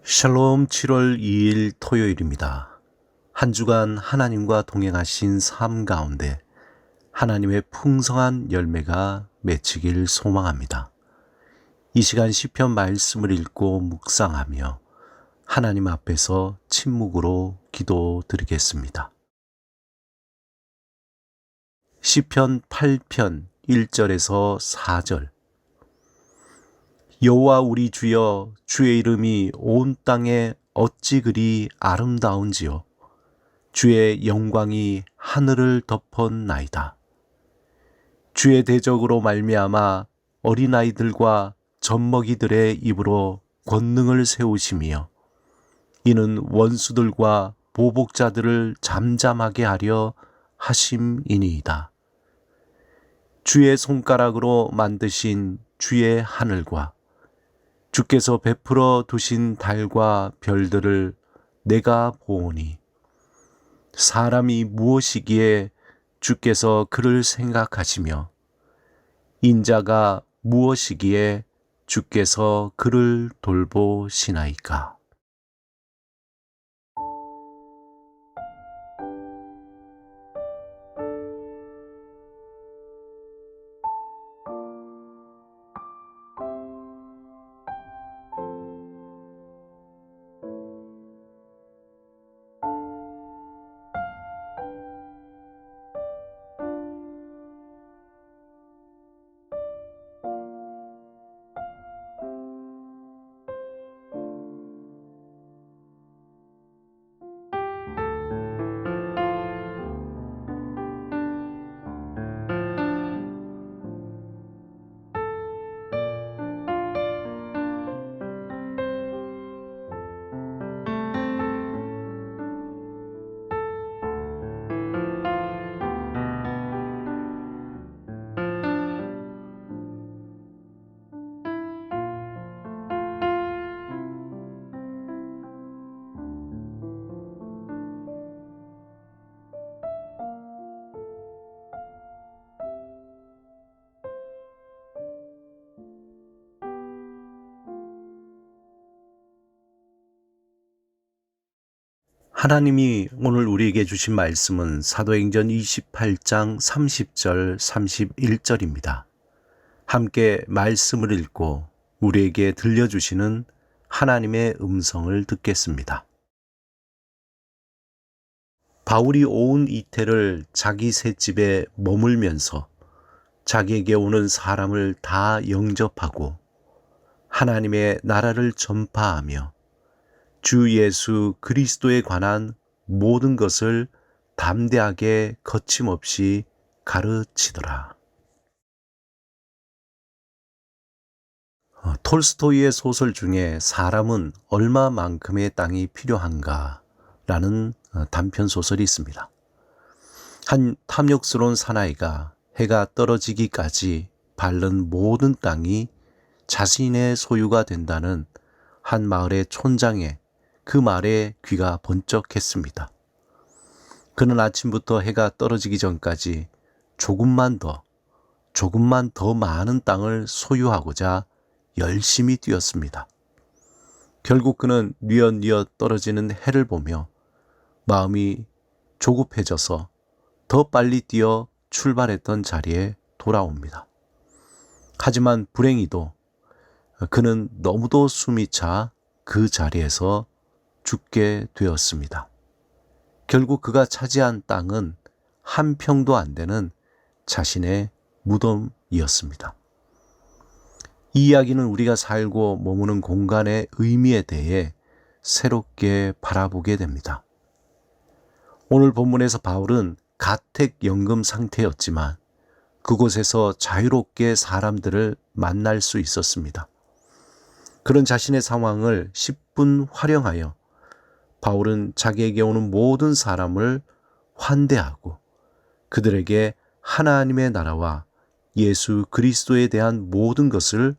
샬롬 7월 2일 토요일입니다. 한 주간 하나님과 동행하신 삶 가운데 하나님의 풍성한 열매가 맺히길 소망합니다. 이 시간 시편 말씀을 읽고 묵상하며 하나님 앞에서 침묵으로 기도드리겠습니다. 시편 8편 1절에서 4절. 여호와 우리 주여, 주의 이름이 온 땅에 어찌 그리 아름다운지요. 주의 영광이 하늘을 덮었나이다. 주의 대적으로 말미암아 어린아이들과 젖먹이들의 입으로 권능을 세우시며 이는 원수들과 보복자들을 잠잠하게 하려 하심이니이다. 주의 손가락으로 만드신 주의 하늘과 주께서 베풀어 두신 달과 별들을 내가 보오니 사람이 무엇이기에 주께서 그를 생각하시며 인자가 무엇이기에 주께서 그를 돌보시나이까. 하나님이 오늘 우리에게 주신 말씀은 사도행전 28장 30절 31절입니다. 함께 말씀을 읽고 우리에게 들려주시는 하나님의 음성을 듣겠습니다. 바울이 온 이태를 자기 셋집에 머물면서 자기에게 오는 사람을 다 영접하고 하나님의 나라를 전파하며 주 예수 그리스도에 관한 모든 것을 담대하게 거침없이 가르치더라. 톨스토이의 소설 중에 사람은 얼마만큼의 땅이 필요한가 라는 단편 소설이 있습니다. 한 탐욕스러운 사나이가 해가 떨어지기까지 밟는 모든 땅이 자신의 소유가 된다는 한 마을의 촌장의 그 말에 귀가 번쩍했습니다. 그는 아침부터 해가 떨어지기 전까지 조금만 더 많은 땅을 소유하고자 열심히 뛰었습니다. 결국 그는 뉘엿뉘엿 떨어지는 해를 보며 마음이 조급해져서 더 빨리 뛰어 출발했던 자리에 돌아옵니다. 하지만 불행히도 그는 너무도 숨이 차 그 자리에서 죽게 되었습니다. 결국 그가 차지한 땅은 한 평도 안 되는 자신의 무덤이었습니다. 이 이야기는 우리가 살고 머무는 공간의 의미에 대해 새롭게 바라보게 됩니다. 오늘 본문에서 바울은 가택연금 상태였지만 그곳에서 자유롭게 사람들을 만날 수 있었습니다. 그런 자신의 상황을 10분 활용하여 바울은 자기에게 오는 모든 사람을 환대하고 그들에게 하나님의 나라와 예수 그리스도에 대한 모든 것을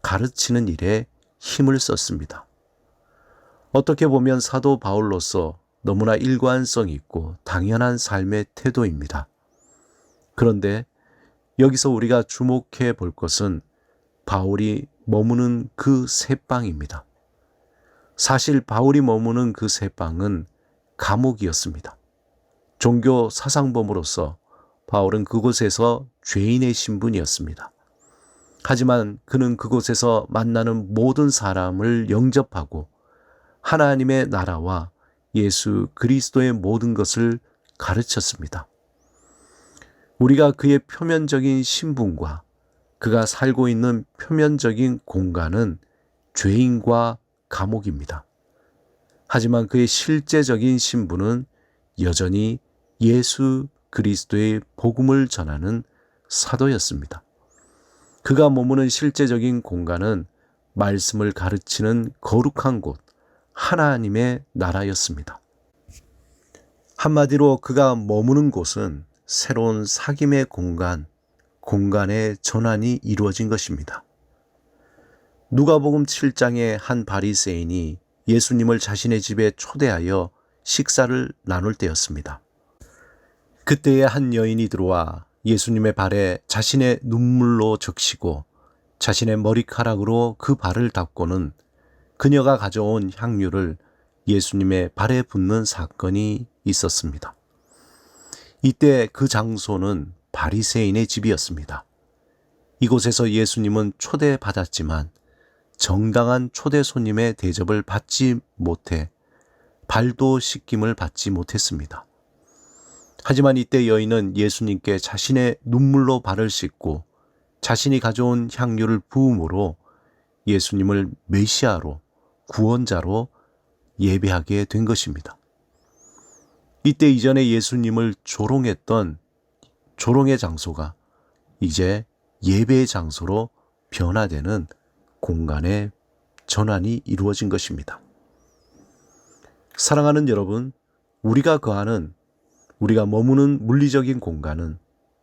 가르치는 일에 힘을 썼습니다. 어떻게 보면 사도 바울로서 너무나 일관성 있고 당연한 삶의 태도입니다. 그런데 여기서 우리가 주목해 볼 것은 바울이 머무는 그 셋방입니다. 사실 바울이 머무는 그 새 방은 감옥이었습니다. 종교 사상범으로서 바울은 그곳에서 죄인의 신분이었습니다. 하지만 그는 그곳에서 만나는 모든 사람을 영접하고 하나님의 나라와 예수 그리스도의 모든 것을 가르쳤습니다. 우리가 그의 표면적인 신분과 그가 살고 있는 표면적인 공간은 죄인과 감옥입니다. 하지만 그의 실제적인 신분은 여전히 예수 그리스도의 복음을 전하는 사도였습니다. 그가 머무는 실제적인 공간은 말씀을 가르치는 거룩한 곳, 하나님의 나라였습니다. 한마디로 그가 머무는 곳은 새로운 사귐의 공간의 전환이 이루어진 것입니다. 누가복음 7장의 한 바리새인이 예수님을 자신의 집에 초대하여 식사를 나눌 때였습니다. 그때에 한 여인이 들어와 예수님의 발에 자신의 눈물로 적시고 자신의 머리카락으로 그 발을 닦고는 그녀가 가져온 향유를 예수님의 발에 붓는 사건이 있었습니다. 이때 그 장소는 바리새인의 집이었습니다. 이곳에서 예수님은 초대받았지만 정당한 초대 손님의 대접을 받지 못해 발도 씻김을 받지 못했습니다. 하지만 이때 여인은 예수님께 자신의 눈물로 발을 씻고 자신이 가져온 향유를 부음으로 예수님을 메시아로, 구원자로 예배하게 된 것입니다. 이때 이전에 예수님을 조롱했던 조롱의 장소가 이제 예배의 장소로 변화되는 공간의 전환이 이루어진 것입니다. 사랑하는 여러분, 우리가 머무는 물리적인 공간은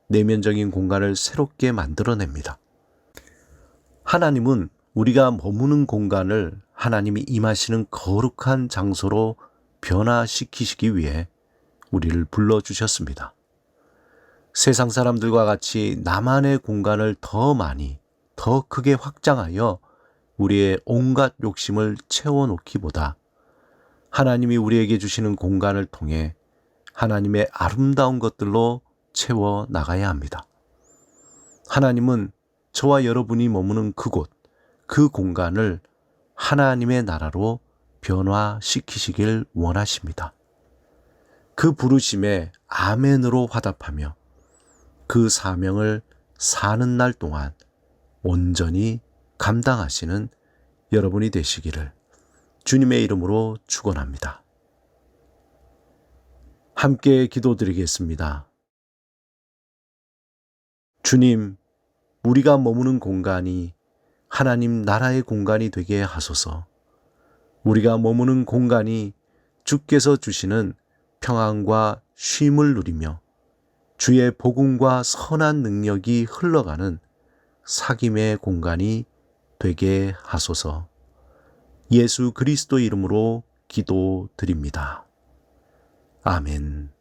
내면적인 공간을 새롭게 만들어냅니다. 하나님은 우리가 머무는 공간을 하나님이 임하시는 거룩한 장소로 변화시키시기 위해 우리를 불러주셨습니다. 세상 사람들과 같이 나만의 공간을 더 많이, 더 크게 확장하여 우리의 온갖 욕심을 채워놓기보다 하나님이 우리에게 주시는 공간을 통해 하나님의 아름다운 것들로 채워 나가야 합니다. 하나님은 저와 여러분이 머무는 그곳, 그 공간을 하나님의 나라로 변화시키시길 원하십니다. 그 부르심에 아멘으로 화답하며 그 사명을 사는 날 동안 온전히 감당하시는 여러분이 되시기를 주님의 이름으로 축원합니다. 함께 기도드리겠습니다. 주님, 우리가 머무는 공간이 하나님 나라의 공간이 되게 하소서. 우리가 머무는 공간이 주께서 주시는 평안과 쉼을 누리며 주의 복음과 선한 능력이 흘러가는 사귐의 공간이 되게 하소서. 예수 그리스도 이름으로 기도드립니다. 아멘.